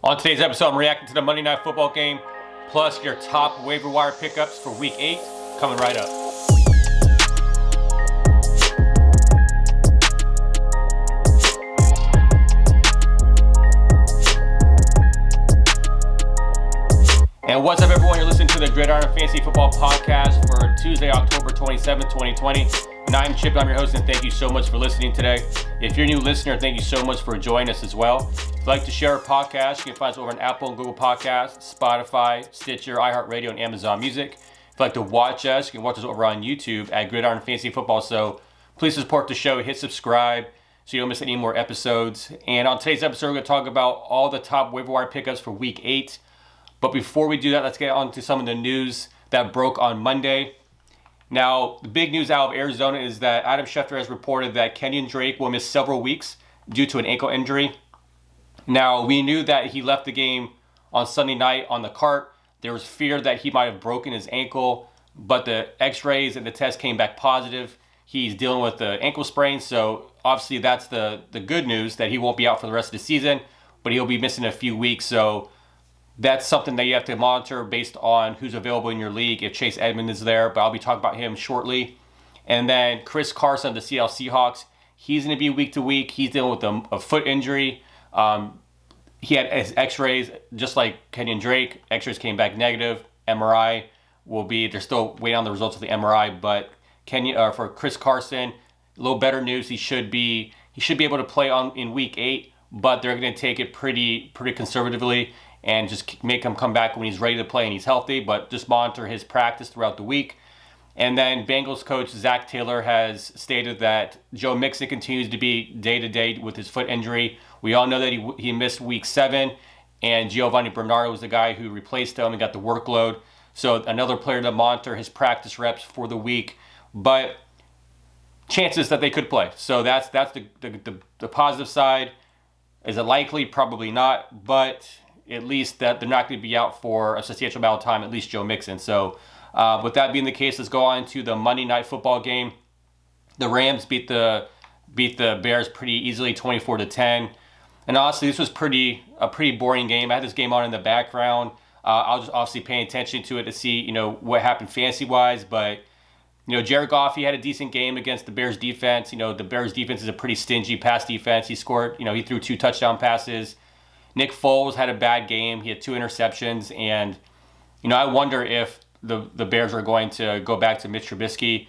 On today's episode, I'm reacting to the Monday Night Football game, plus your top waiver wire pickups for Week 8, coming right up. And what's up, everyone? You're listening to the Gridiron Fantasy Football Podcast for Tuesday, October 27, 2020. And I'm Chip, I'm your host, and thank you so much for listening today. If you're a new listener, thank you so much for joining us as well. If you'd like to share our podcast, you can find us over on Apple and Google Podcasts, Spotify, Stitcher, iHeartRadio, and Amazon Music. If you'd like to watch us, you can watch us over on YouTube at Gridiron Fantasy Football. So please support the show, hit subscribe so you don't miss any more episodes. And on today's episode, we're going to talk about all the top waiver wire pickups for Week 8. But before we do that, let's get on to some of the news that broke on Monday. Now, the big news out of Arizona is that Adam Schefter has reported that Kenyon Drake will miss several weeks due to an ankle injury. Now, we knew that he left the game on Sunday night on the cart. There was fear that he might have broken his ankle, but the x-rays and the test came back positive. He's dealing with the ankle sprain, so obviously that's the good news, that he won't be out for the rest of the season, but he'll be missing a few weeks. So that's something that you have to monitor based on who's available in your league if Chase Edmonds is there, but I'll be talking about him shortly. And then Chris Carson of the Seattle Seahawks, he's going to be week to week. He's dealing with a foot injury. He had his x-rays, just like Kenyon Drake. X-rays came back negative. MRI they're still waiting on the results of the MRI, but for Chris Carson, a little better news. He should be able to play in week 8, but they're going to take it pretty conservatively and just make him come back when he's ready to play and he's healthy, but just monitor his practice throughout the week. And then Bengals coach Zach Taylor has stated that Joe Mixon continues to be day-to-day with his foot injury. We all know that he missed week 7, and Giovanni Bernard was the guy who replaced him and got the workload. So another player to monitor his practice reps for the week, but chances that they could play. So that's the positive side. Is it likely? Probably not, but at least that they're not going to be out for a substantial amount of time, at least Joe Mixon. So with that being the case, let's go on to the Monday Night Football game. The Rams beat the Bears pretty easily, 24-10. And honestly, this was a pretty boring game. I had this game on in the background. I was just obviously paying attention to it to see, what happened fantasy-wise. But, Jared Goff, he had a decent game against the Bears defense. The Bears defense is a pretty stingy pass defense. He scored, he threw 2 touchdown passes. Nick Foles had a bad game. He had 2 interceptions. And, I wonder if the Bears are going to go back to Mitch Trubisky.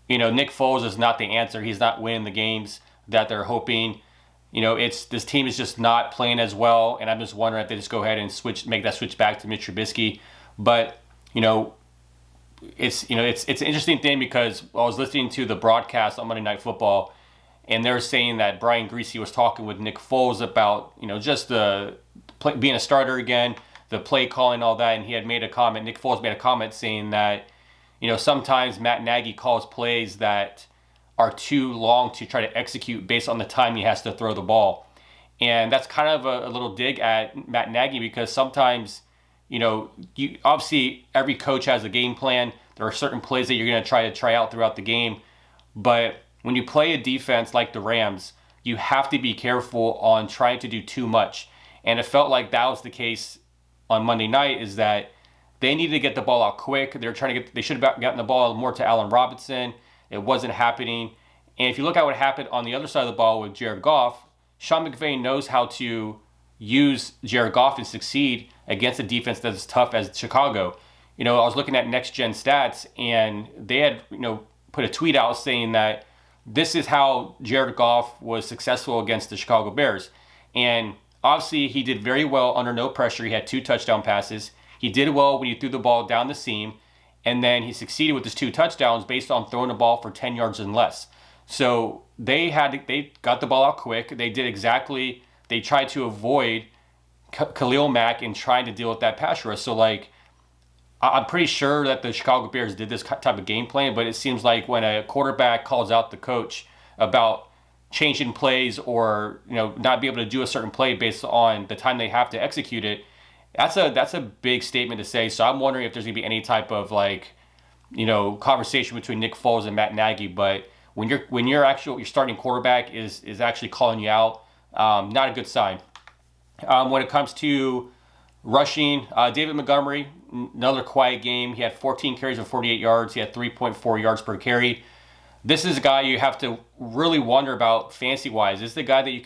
Nick Foles is not the answer. He's not winning the games that they're hoping. This team is just not playing as well. And I'm just wondering if they just go ahead and make that switch back to Mitch Trubisky. But, it's an interesting thing because I was listening to the broadcast on Monday Night Football, and they're saying that Brian Griese was talking with Nick Foles about, just being a starter again, the play calling, all that. And he had made a comment, Nick Foles made a comment saying that, sometimes Matt Nagy calls plays that are too long to try to execute based on the time he has to throw the ball. And that's kind of a little dig at Matt Nagy because sometimes, obviously every coach has a game plan. There are certain plays that you're going to try out throughout the game. But when you play a defense like the Rams, you have to be careful on trying to do too much. And it felt like that was the case on Monday night, is that they needed to get the ball out quick. They should have gotten the ball more to Allen Robinson. It wasn't happening. And if you look at what happened on the other side of the ball with Jared Goff, Sean McVay knows how to use Jared Goff and succeed against a defense that's as tough as Chicago. I was looking at Next Gen Stats, and they had, put a tweet out saying that this is how Jared Goff was successful against the Chicago Bears. And obviously, he did very well under no pressure. He had 2 touchdown passes. He did well when he threw the ball down the seam. And then he succeeded with his 2 touchdowns based on throwing the ball for 10 yards and less. So they got the ball out quick. They tried to avoid Khalil Mack and trying to deal with that pass rush. So, I'm pretty sure that the Chicago Bears did this type of game plan, but it seems like when a quarterback calls out the coach about changing plays or not be able to do a certain play based on the time they have to execute it, that's a big statement to say. So I'm wondering if there's gonna be any type of conversation between Nick Foles and Matt Nagy. But when your starting quarterback is actually calling you out, not a good sign. When it comes to rushing, David Montgomery, another quiet game. He had 14 carries of 48 yards. He had 3.4 yards per carry. This is a guy you have to really wonder about fantasy-wise. This is the guy that you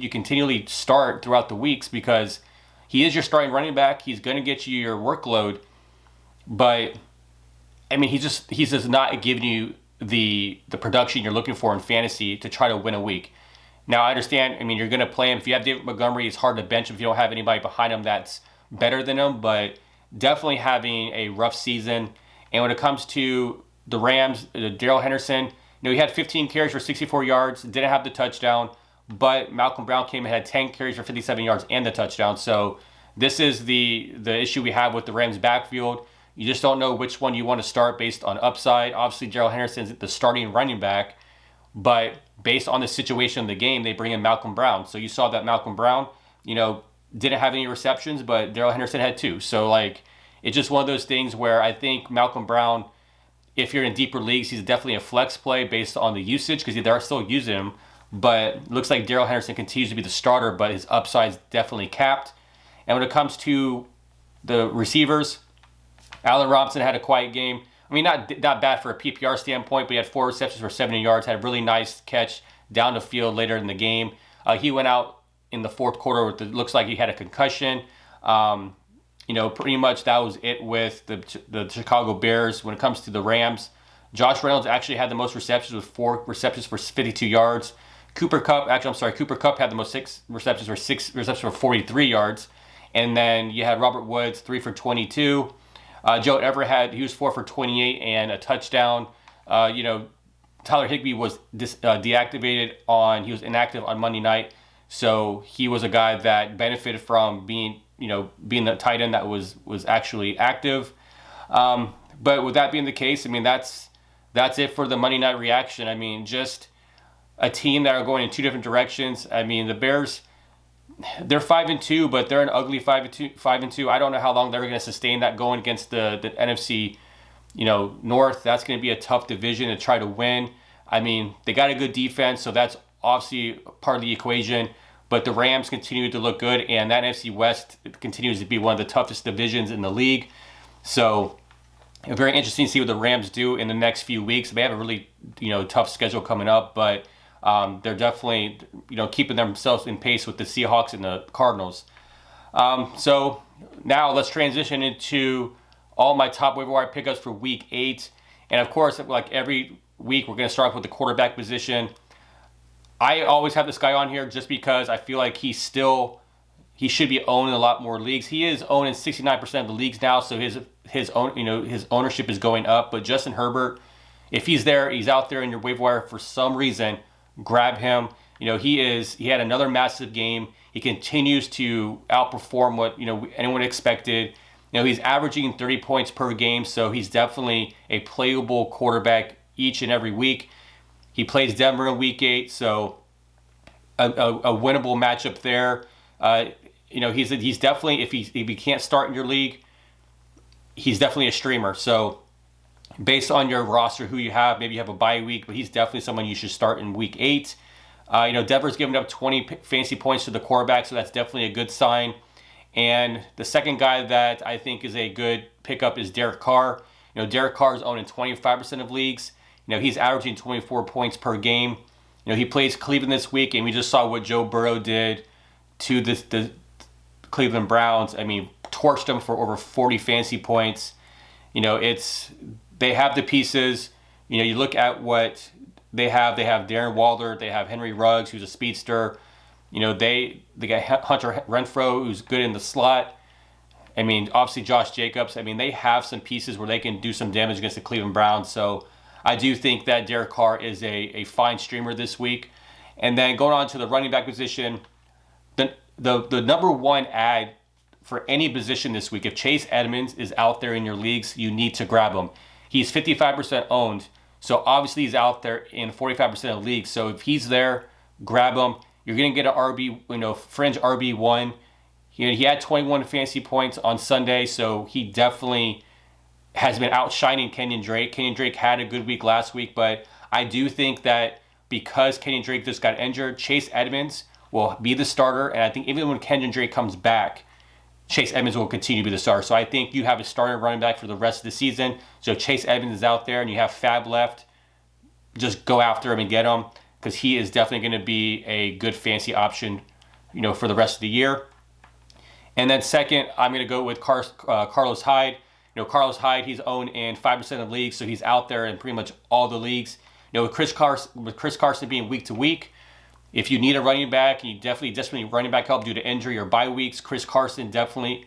continually start throughout the weeks because he is your starting running back. He's going to get you your workload, but I mean, he's just not giving you the production you're looking for in fantasy to try to win a week. Now, I understand, I mean, you're going to play him. If you have David Montgomery, it's hard to bench him if you don't have anybody behind him that's better than him, but definitely having a rough season. And when it comes to the Rams, Darrell Henderson, he had 15 carries for 64 yards, didn't have the touchdown, but Malcolm Brown came and had 10 carries for 57 yards and the touchdown. So this is the issue we have with the Rams backfield. You just don't know which one you want to start based on upside. Obviously, Darrell Henderson's the starting running back, but based on the situation of the game, they bring in Malcolm Brown. So you saw that Malcolm Brown, didn't have any receptions, but Darrell Henderson had 2. So, it's just one of those things where I think Malcolm Brown, if you're in deeper leagues, he's definitely a flex play based on the usage because they're still using him. But it looks like Darrell Henderson continues to be the starter, but his upside's definitely capped. And when it comes to the receivers, Allen Robinson had a quiet game. I mean, not bad for a PPR standpoint, but he had 4 receptions for 70 yards, had a really nice catch down the field later in the game. He went out in the fourth quarter with looks like he had a concussion. Pretty much that was it with the Chicago Bears. When it comes to the Rams, Josh Reynolds actually had the most receptions with 4 receptions for 52 yards. Cooper Kupp had the most 6 receptions for 43 yards. And then you had Robert Woods, 3 for 22. Joe Everett he was 4 for 28 and a touchdown. Tyler Higbee was deactivated he was inactive on Monday night. So he was a guy that benefited from being the tight end that was actually active. But with that being the case, I mean, that's it for the Monday night reaction. I mean, just a team that are going in 2 different directions. I mean, the Bears, they're 5-2, but they're an ugly 5-2. I don't know how long they're going to sustain that going against the NFC, North. That's going to be a tough division to try to win. I mean, they got a good defense, so that's obviously part of the equation. But the Rams continue to look good, and that NFC West continues to be one of the toughest divisions in the league. So, very interesting to see what the Rams do in the next few weeks. They have a really, tough schedule coming up, but they're definitely, keeping themselves in pace with the Seahawks and the Cardinals. So now let's transition into all my top waiver wire pickups for Week 8. And of course, like every week, we're going to start off with the quarterback position. I always have this guy on here just because I feel like he should be owned in a lot more leagues. He is owned in 69% of the leagues now, so his ownership is going up. But Justin Herbert, if he's out there in your waiver wire for some reason, grab him. He had another massive game. He continues to outperform what anyone expected. He's averaging 30 points per game, so he's definitely a playable quarterback each and every week. He plays Denver in Week 8, so a winnable matchup there. He's definitely, if he can't start in your league, he's definitely a streamer. So based on your roster, who you have, maybe you have a bye week, but he's definitely someone you should start in Week 8. Denver's given up 20 fantasy points to the quarterback, so that's definitely a good sign. And the second guy that I think is a good pickup is Derek Carr. Derek Carr is owned in 25% of leagues. He's averaging 24 points per game. He plays Cleveland this week, and we just saw what Joe Burrow did to the Cleveland Browns. I mean, torched them for over 40 fantasy points. They have the pieces. You look at what they have. They have Darren Waller. They have Henry Ruggs, who's a speedster. They got Hunter Renfrow, who's good in the slot. I mean, obviously Josh Jacobs. I mean, they have some pieces where they can do some damage against the Cleveland Browns. So I do think that Derek Carr is a fine streamer this week. And then going on to the running back position, the number one ad for any position this week, if Chase Edmonds is out there in your leagues, you need to grab him. He's 55% owned, so obviously he's out there in 45% of leagues. So if he's there, grab him. You're going to get an fringe RB1. He had 21 fantasy points on Sunday, so he definitely has been outshining Kenyon Drake. Kenyon Drake had a good week last week, but I do think that because Kenyon Drake just got injured, Chase Edmonds will be the starter. And I think even when Kendrick Drake comes back, Chase Edmonds will continue to be the starter. So I think you have a starting running back for the rest of the season. So Chase Edmonds is out there and you have Fab left. Just go after him and get him, because he is definitely going to be a good fantasy option, for the rest of the year. And then second, I'm going to go with Carlos Hyde. Carlos Hyde, he's owned in 5% of leagues, so he's out there in pretty much all the leagues. With Chris Carson being week to week, if you need a running back, and you desperately need running back help due to injury or bye weeks, Chris Carson definitely,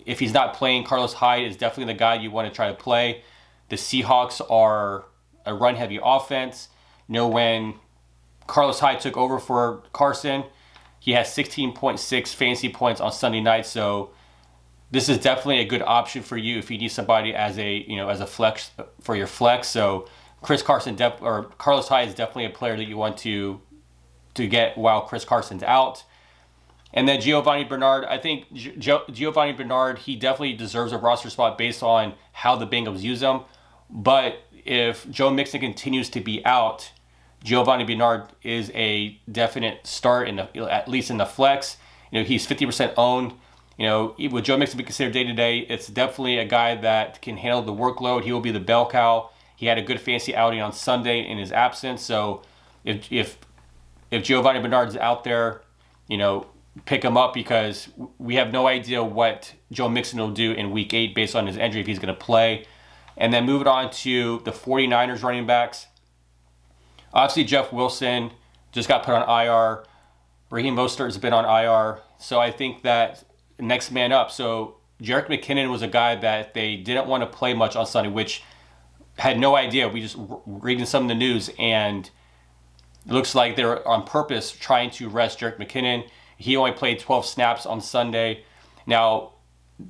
if he's not playing, Carlos Hyde is definitely the guy you want to try to play. The Seahawks are a run-heavy offense. When Carlos Hyde took over for Carson, he has 16.6 fantasy points on Sunday night. So this is definitely a good option for you if you need somebody as a flex for your flex. So Carlos Hyde is definitely a player that you want to get while Chris Carson's out. And then Giovanni Bernard, I think Giovanni Bernard, he definitely deserves a roster spot based on how the Bengals use him. But if Joe Mixon continues to be out, Giovanni Bernard is a definite start at least in the flex. He's 50% owned. With Joe Mixon be considered day to day, it's definitely a guy that can handle the workload. He will be the bell cow. He had a good fantasy outing on Sunday in his absence. So if Giovanni Bernard is out there, pick him up, because we have no idea what Joe Mixon will do in week 8 based on his injury, if he's going to play. And then moving on to the 49ers running backs. Obviously, Jeff Wilson just got put on IR. Raheem Mostert has been on IR. So I think that next man up. So Jerick McKinnon was a guy that they didn't want to play much on Sunday, which had no idea. We just reading some of the news, and it looks like they're on purpose trying to rest Jerick McKinnon. He only played 12 snaps on Sunday. Now,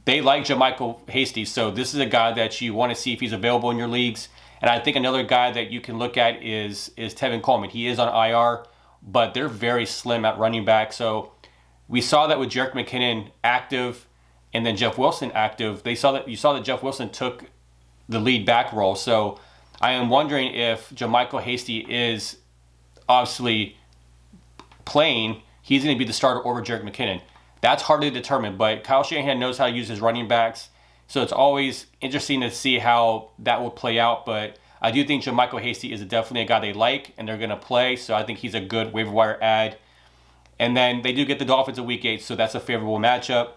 they like JaMycal Hasty, so this is a guy that you want to see if he's available in your leagues. And I think another guy that you can look at is Tevin Coleman. He is on IR, but they're very slim at running back. So we saw that with Jerick McKinnon active and then Jeff Wilson active. You saw that Jeff Wilson took the lead back role. So I am wondering if JaMycal Hasty is obviously playing, he's going to be the starter over Jerick McKinnon. That's hard to determine, but Kyle Shanahan knows how to use his running backs. So it's always interesting to see how that will play out. But I do think JaMycal Hasty is definitely a guy they like and they're going to play. So I think he's a good waiver wire add. And then they do get the Dolphins in week 8, so that's a favorable matchup.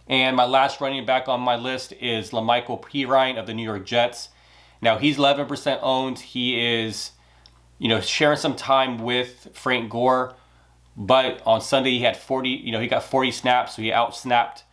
And my last running back on my list is La'Mical Pirine of the New York Jets. Now, he's 11% owned. He is, sharing some time with Frank Gore. But on Sunday, he had 40, he got 40 snaps, so he outsnapped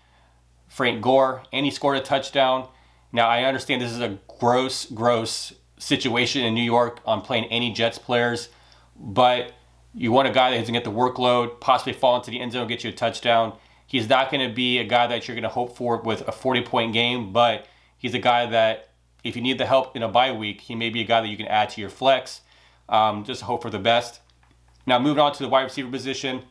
Frank Gore, and he scored a touchdown. Now, I understand this is a gross situation in New York on playing any Jets players, but you want a guy that's going to get the workload, possibly fall into the end zone, get you a touchdown. He's not going to be a guy that you're going to hope for with a 40-point game, but he's a guy that if you need the help in a bye week, he may be a guy that you can add to your flex. Just hope for the best. Now, moving on to the wide receiver position.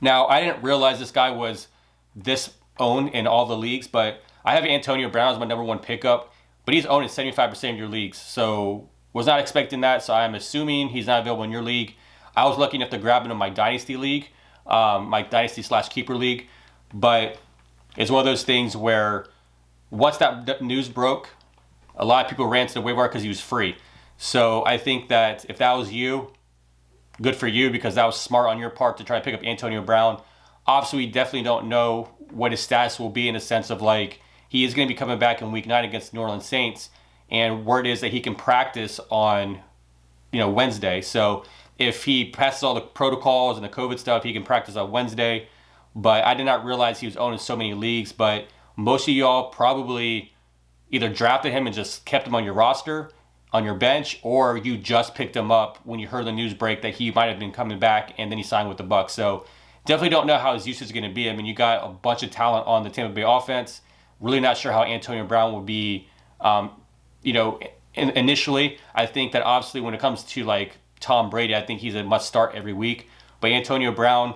Now, I didn't realize this guy was this owned in all the leagues, but I have Antonio Brown as my number one pickup, but he's owned in 75% of your leagues. So was not expecting that, so I'm assuming he's not available in your league. I was lucky enough to grab him in my Dynasty league, my Dynasty/Keeper league, but it's one of those things where once that news broke, a lot of people ran to the waiver wire because he was free. So I think that if that was you, good for you, because that was smart on your part to try to pick up Antonio Brown. Obviously, we definitely don't know what his status will be in the sense of he is going to be coming back in week 9 against the New Orleans Saints, and word is that he can practice on Wednesday. So if he passes all the protocols and the COVID stuff, he can practice on Wednesday. But I did not realize he was owned in so many leagues. But most of y'all probably either drafted him and just kept him on your roster, on your bench, or you just picked him up when you heard the news break that he might have been coming back and then he signed with the Bucs. So definitely don't know how his usage is going to be. I mean, you got a bunch of talent on the Tampa Bay offense. Really not sure how Antonio Brown will be, initially. I think that obviously when it comes to Tom Brady, I think he's a must start every week. But Antonio Brown,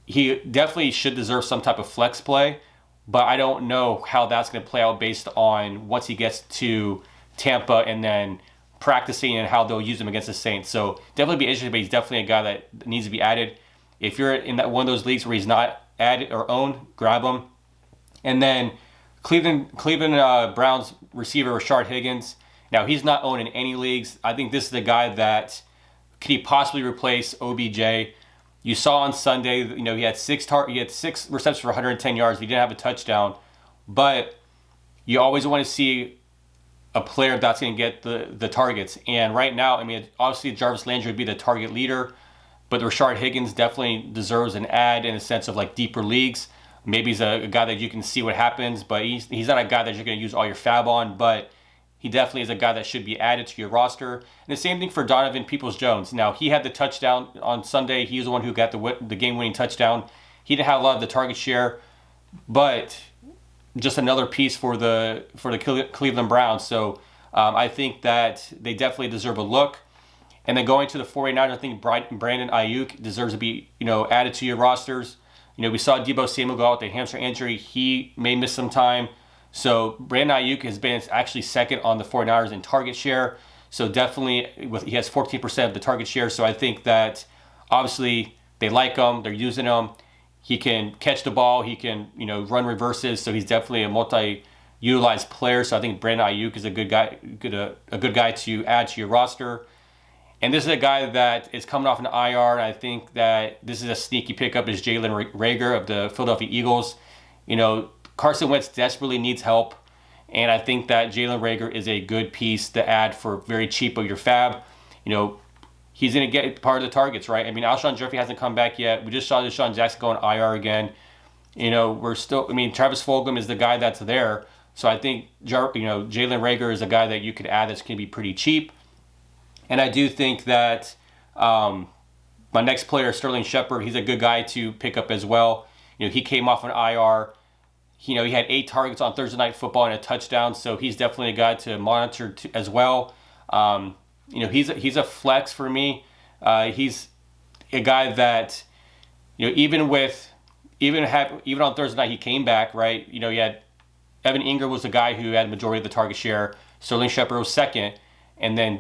he definitely should deserve some type of flex play. But I don't know how that's going to play out based on once he gets to Tampa and then practicing and how they'll use him against the Saints. So definitely be interesting, but he's definitely a guy that needs to be added. If you're in that one of those leagues where he's not added or owned, grab him. And then Cleveland Browns receiver Rashard Higgins. Now, he's not owned in any leagues. I think this is the guy that could he possibly replace OBJ. You saw on Sunday, he had six receptions for 110 yards. He didn't have a touchdown, but you always want to see a player that's going to get the targets. And right now, obviously Jarvis Landry would be the target leader, but Rashard Higgins definitely deserves an add in a sense of like deeper leagues. Maybe he's a guy that you can see what happens, but he's not a guy that you're going to use all your fab on, but he definitely is a guy that should be added to your roster. And the same thing for Donovan Peoples-Jones. Now, he had the touchdown on Sunday. He was the one who got the game-winning touchdown. He didn't have a lot of the target share, but just another piece for the Cleveland Browns. So I think that they definitely deserve a look. And then going to the 49ers, I think Brandon Ayuk deserves to be added to your rosters. We saw Deebo Samuel go out with a hamstring injury. He may miss some time. So Brandon Ayuk has been actually second on the 49ers in target share. So definitely he has 14% of the target share. So I think that obviously they like him. They're using him. He can catch the ball. He can, run reverses. So he's definitely a multi-utilized player. So I think Brandon Ayuk is a good guy to add to your roster. And this is a guy that is coming off an IR. And I think that this is a sneaky pickup is Jalen Reagor of the Philadelphia Eagles. Carson Wentz desperately needs help. And I think that Jalen Reagor is a good piece to add for very cheap of your fab. He's going to get part of the targets, right? Alshon Jeffrey hasn't come back yet. We just saw Deshaun Jackson go on IR again. Travis Fulgham is the guy that's there. So I think, Jalen Reagor is a guy that you could add that's going to be pretty cheap. And I do think that my next player, Sterling Shepard, he's a good guy to pick up as well. He came off an IR. He had 8 targets on Thursday Night Football and a touchdown, so he's definitely a guy to monitor as well. He's a flex for me. He's a guy that even on Thursday night he came back, right? He had Evan Ingram was the guy who had the majority of the target share. Sterling Shepard was second, and then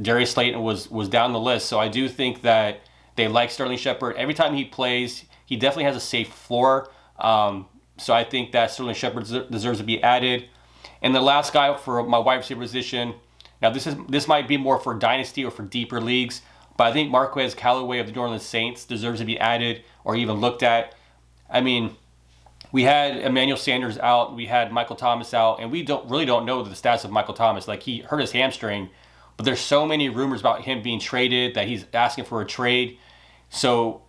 Darius Slayton was down the list. So I do think that they like Sterling Shepard. Every time he plays, he definitely has a safe floor. So I think that Sterling Shepard deserves to be added. And the last guy for my wide receiver position, now this might be more for dynasty or for deeper leagues, but I think Marquez Callaway of the New Orleans Saints deserves to be added or even looked at. We had Emmanuel Sanders out, we had Michael Thomas out, and we don't know the status of Michael Thomas. Like, he hurt his hamstring, but there's so many rumors about him being traded that he's asking for a trade. So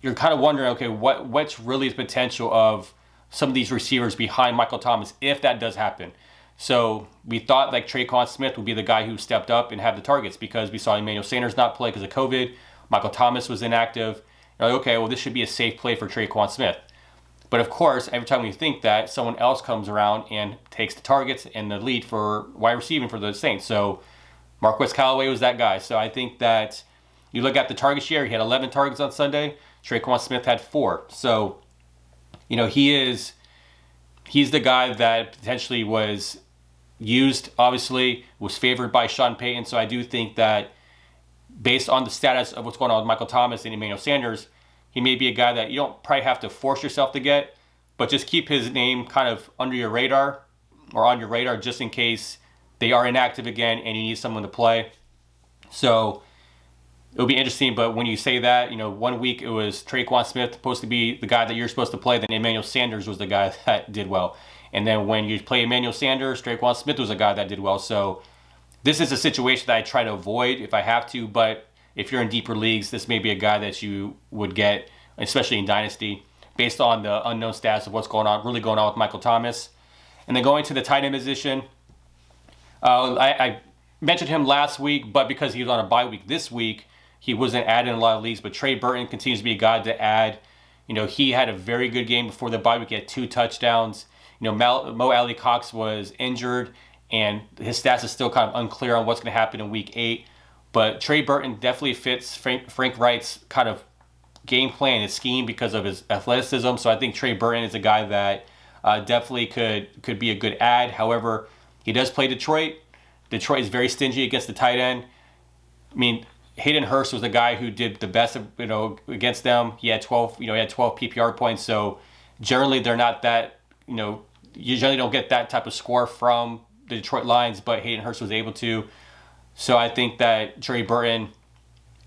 you're kind of wondering, okay, what's really the potential of some of these receivers behind Michael Thomas if that does happen. So we thought like Traquan Smith would be the guy who stepped up and had the targets because we saw Emmanuel Sanders not play because of COVID. Michael Thomas was inactive. You're like, okay, well, this should be a safe play for Traquan Smith. But of course, every time we think that, someone else comes around and takes the targets and the lead for wide receiving for the Saints. So Marquez Callaway was that guy. So I think that you look at the target share, he had 11 targets on Sunday. Traquan Smith had 4. So he's the guy that potentially was used, obviously, was favored by Sean Payton. So I do think that based on the status of what's going on with Michael Thomas and Emmanuel Sanders, he may be a guy that you don't probably have to force yourself to get, but just keep his name kind of under your radar or on your radar just in case they are inactive again and you need someone to play. So it'll be interesting, but when you say that, 1 week it was Traquan Smith supposed to be the guy that you're supposed to play, then Emmanuel Sanders was the guy that did well. And then when you play Emmanuel Sanders, Traquan Smith was a guy that did well. So this is a situation that I try to avoid if I have to, but if you're in deeper leagues, this may be a guy that you would get, especially in Dynasty, based on the unknown status of what's really going on with Michael Thomas. And then going to the tight end position, I mentioned him last week, but because he was on a bye week this week, he wasn't added in a lot of leagues, but Trey Burton continues to be a guy to add. He had a very good game before the bye week. He had 2 touchdowns. Mo Alley Cox was injured, and his stats is still kind of unclear on what's going to happen in week 8. But Trey Burton definitely fits Frank Wright's kind of game plan, his scheme, because of his athleticism. So I think Trey Burton is a guy that definitely could be a good add. However, he does play Detroit. Detroit is very stingy against the tight end. I mean, Hayden Hurst was the guy who did the best, against them. He had 12 PPR points. So generally, they're not that, you generally don't get that type of score from the Detroit Lions, but Hayden Hurst was able to. So I think that Jerry Burton,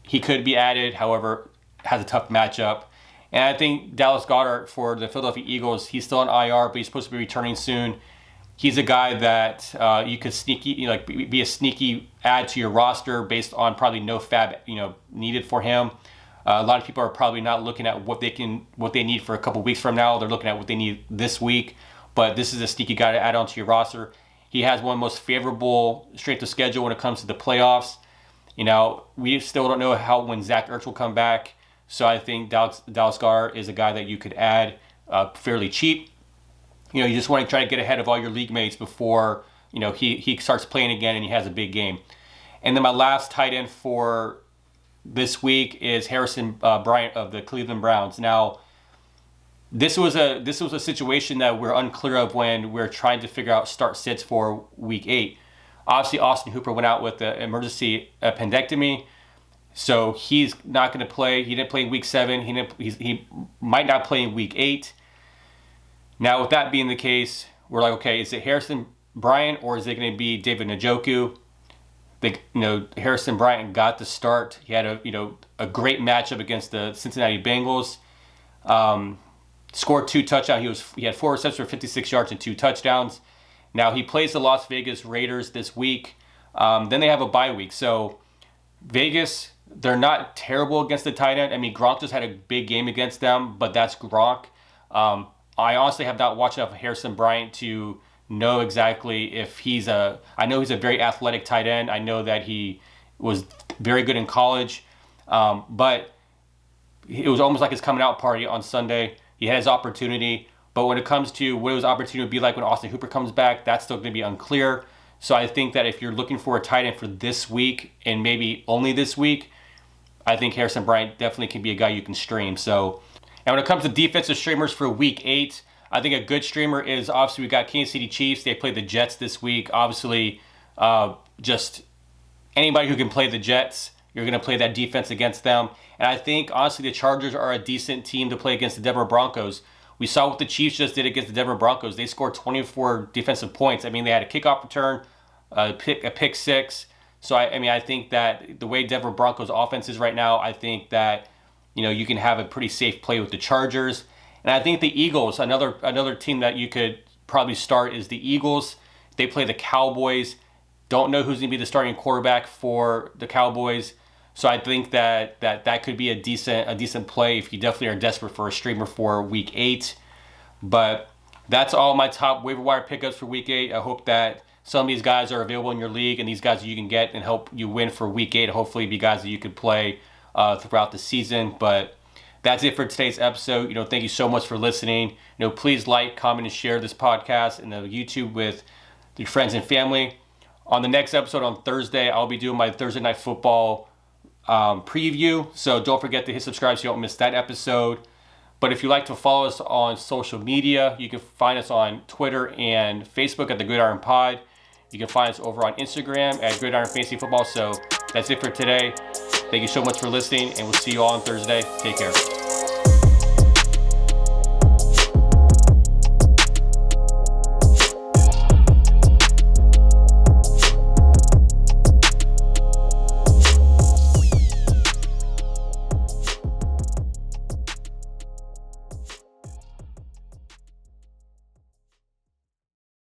he could be added, however, has a tough matchup. And I think Dallas Goedert for the Philadelphia Eagles, he's still on IR, but he's supposed to be returning soon. He's a guy that you could be a sneaky add to your roster based on probably no fab needed for him. A lot of people are probably not looking at what they need for a couple weeks from now. They're looking at what they need this week. But this is a sneaky guy to add onto your roster. He has one of the most favorable strength of schedule when it comes to the playoffs. We still don't know when Zach Ertz will come back. So I think Dallas Goedert is a guy that you could add fairly cheap. You just want to try to get ahead of all your league mates before he starts playing again and he has a big game. And then my last tight end for this week is Harrison Bryant of the Cleveland Browns. Now, this was a situation that we're unclear of when we're trying to figure out start sits for Week 8. Obviously, Austin Hooper went out with an emergency appendectomy, so he's not going to play. He didn't play in Week 7. He might not play in Week 8. Now, with that being the case, we're like, okay, is it Harrison Bryant or is it going to be David Njoku? Harrison Bryant got the start. He had a great matchup against the Cincinnati Bengals. Scored 2 touchdowns. He had 4 receptions for 56 yards and 2 touchdowns. Now he plays the Las Vegas Raiders this week. Then they have a bye week. So Vegas, they're not terrible against the tight end. I mean, Gronk just had a big game against them, but that's Gronk. I honestly have not watched enough of Harrison Bryant to know exactly if I know he's a very athletic tight end. I know that he was very good in college, but it was almost like his coming out party on Sunday. He had his opportunity, but when it comes to what his opportunity would be like when Austin Hooper comes back, that's still going to be unclear. So I think that if you're looking for a tight end for this week and maybe only this week, I think Harrison Bryant definitely can be a guy you can stream. So, and when it comes to defensive streamers for Week 8, I think a good streamer is obviously we got Kansas City Chiefs. They play the Jets this week. Obviously, just anybody who can play the Jets, you're going to play that defense against them. And I think, honestly, the Chargers are a decent team to play against the Denver Broncos. We saw what the Chiefs just did against the Denver Broncos. They scored 24 defensive points. I mean, they had a kickoff return, a pick six. So, I think that the way Denver Broncos offense is right now, I think that, you can have a pretty safe play with the Chargers. And I think the Eagles, another team that you could probably start is the Eagles. They play the Cowboys. Don't know who's going to be the starting quarterback for the Cowboys. So I think that could be a decent play if you definitely are desperate for a streamer for Week 8. But that's all my top waiver wire pickups for Week 8. I hope that some of these guys are available in your league and these guys you can get and help you win for Week 8. Hopefully be guys that you could play throughout the season. But that's it for today's episode. Thank you so much for listening. Please like, comment, and share this podcast and the YouTube with your friends and family. On the next episode on Thursday, I'll be doing my Thursday Night Football preview. So don't forget to hit subscribe so you don't miss that episode. But if you'd like to follow us on social media, you can find us on Twitter and Facebook at the Gridiron Pod. You can find us over on Instagram at Gridiron Fantasy Football. So that's it for today. Thank you so much for listening, and we'll see you all on Thursday. Take care.